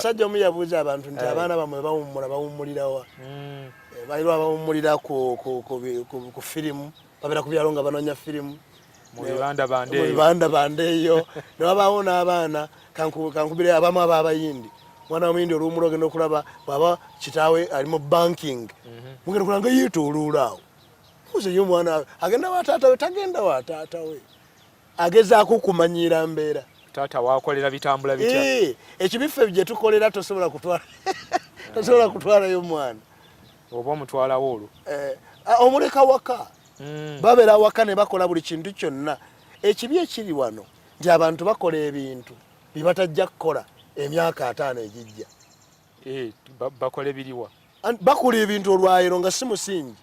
Sajja omu yabuuza abantu nti abaana bamwe bawummulira wa? Bairwa bawummulira ku firimu, babeera ku byalo nga banoonya firimu. Mu bibanda bande eyo. Ne wabaawo n'abaana kankubire abamu ab'abayindi. Mwana w'omuyindi oluwummula ogenda okulaba bw'aba kitaawe ali mu banking. Mugenda okulaba nga yeetooloola awo. Muzeeyo omwana agenda wa taata we, tagenda wa taata we. Agezaako okumanyiira mbeera. Taata waakolera bitambula bitya? Ekibiffo gye tukolera tosobola kutwalayo mwana. Oba omutwalawo olwo. Omuleka waka. Babeera waka ne bakola buli kintu kyonna. Ekibi ekiri wano nti abantu bakola ebintu bye batajja kukola emyaka 5 egijja. Bakola ebiriwa? Bakola ebintu olwayiro nga si musingi.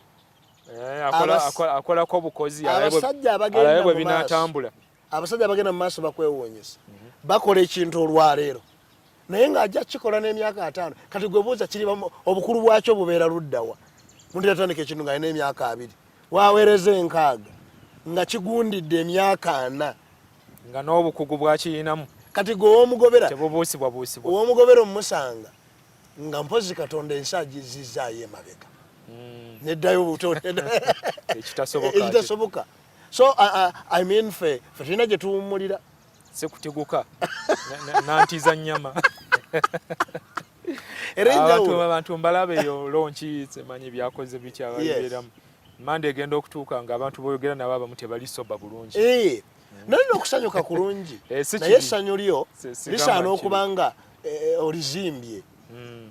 Akolako obukozi alaye bwe binatambula. Abasajja abagenda mu maaso bakwewuunyisa. Bakola ekintu olwaleero. Naye ng'ajja kikola n'emyaka 5. Kati gwe buuza kiri obukulu bwakyo bubeera luddawa. Muntu yatandika ekintu nga alina emyaka 2. Waaweereza 6 nga kigundidde emyaka 4. Nga n'obukugu bwakiyinamu. Kati gwe w'omugobera. Tebubuusibwa. W'omugobera omusanga nga mpozi Katonda ensi agizizaayo emabega. Neddayo obutonde. Ekitasoboka. So I mean fe tulina gye tuwummulira. Se kutiguka. Nantiza nnyama. Abantu mbalabe yo lonchi semanyi byakoze bitya babeeramu. Mande egenda okutuuka nga abantu boyogera nabo abamu tebali soba bulungi. Nalina okusanyuka kulungi. Naye essanyu lyo lisaana okubanga olizimbye.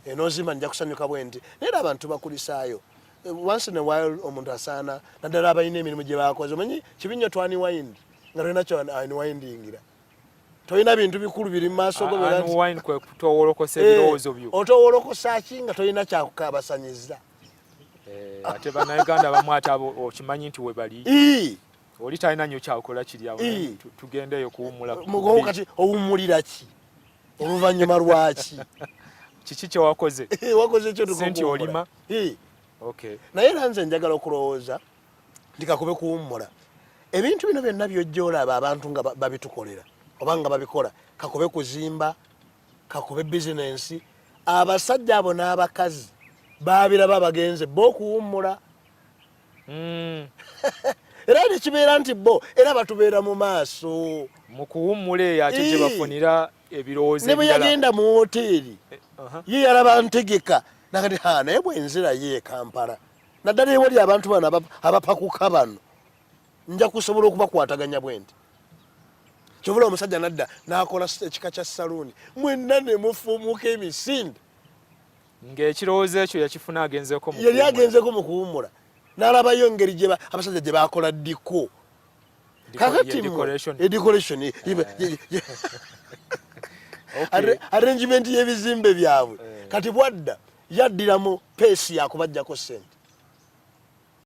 Enozimba nja kusanyuka bwe nti. Naye abantu bakulisaayo. Once in a while omuntu asaana naddala abalina emirimu gye baakoze. Omanyi kibinnyo twaniwayindi nga tolina kyo aniwayindingira. Tolina bintu bikulu biri mu maaso go. Aniwayindi kwe kutowolokosa ebirowoozo byo. Otowolokosa ki nga tolina kyakukabasanyiza. Ate bannayuganda bamu ate abo okimanyi nti we bali. Oli talina nnyo kyakola kiri awo. Tugendeyo kuwummula. Kati owummulira ki? Oluvannyuma lwaki? Kiki kye wakoze? Wakoze kyo tukuwummula. Senti olima? Okay. Naye era nze njagala okulowooza nti kakube kuwummula. Ebintu bino byonna by'ojja olaba abantu nga babitukolera oba nga babikola. Kakube kuzimba, kakube bizinensi. Abasajja abo n'abakazi baabiraba bagenze bo okuwummula. Era nekibeera nti bo era batubeera mu maaso. Mu kuwummula eyo ate gye bafunira ebirowoozo ebirala. Ne bwe yagenda mu woteeri ye yalaba ntegeka. Nakati naye bwenzira ye Kampala. Naddala ewali abantu bano abapakuka bano. Nja kusobola okubakwataganya bwenti. Kyobula omusajja nadda n'akola ekika kya saluuni. Mwenna ne mufumuka emisinde. Ng'ekirowoozo ekyo yakifuna agenzeeko mu kuwummula. Yali agenzeeko mu kuwummula. N'alabayo engeri abasajja gye baakola ddiko. Kakati decoration. Arrangement y'ebizimbe byabwe. Kati bwadda yaddira mu peesi yakubajjako ssente.